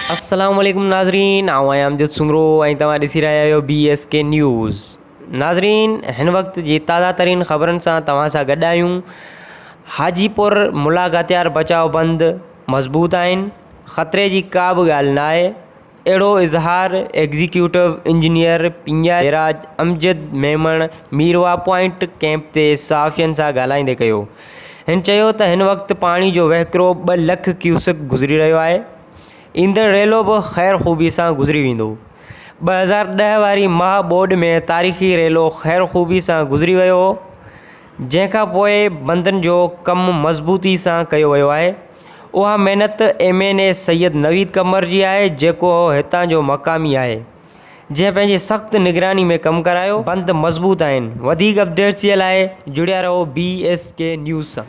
अस्सलाम वालेकुम नाज़रीन, आऊं आहियां अमजद सुमरो ऐं तव्हां ॾिसी रहिया आहियो BSK न्यूज़। नाज़रीन, हिन वक़्त जी ताज़ा तरीन ख़बरनि सां तव्हां सां गॾु आहियूं। हाजीपुर मुलाक़ातियार बचाव बंद मज़बूत आहिनि, ख़तरे जी का बि ॻाल्हि न आहे। अहिड़ो इज़हार executive engineer पिंजाराज Amjad Memon मीरवा point camp ते सहाफ़ियनि सां ॻाल्हाईंदे कयो। हिन चयो त हिन वक़्तु पाणी जो वहिकिरो 2 लख क्यूसेक गुज़री रहियो आहे। ईंदड़ रेलो बि ख़ैर ख़ूबी सां गुज़री वेंदो। 2010 वारी माह बोर्ड में तारीख़ी रेलो ख़ैर ख़ूबी सां गुज़री वियो हो, जंहिंखां पोइ बंदनि जो कमु मज़बूती सां कयो वियो आहे। उहा महिनत MNA सैयद नवीद कमर जी आहे, जेको हितां जो मक़ामी आहे, जंहिं पंहिंजी सख़्त निगरानी में कमु करायो। बंद मज़बूत आहिनि। वधीक अपडेट्स जे लाइ जुड़िया रहो BSK न्यूज़ सां।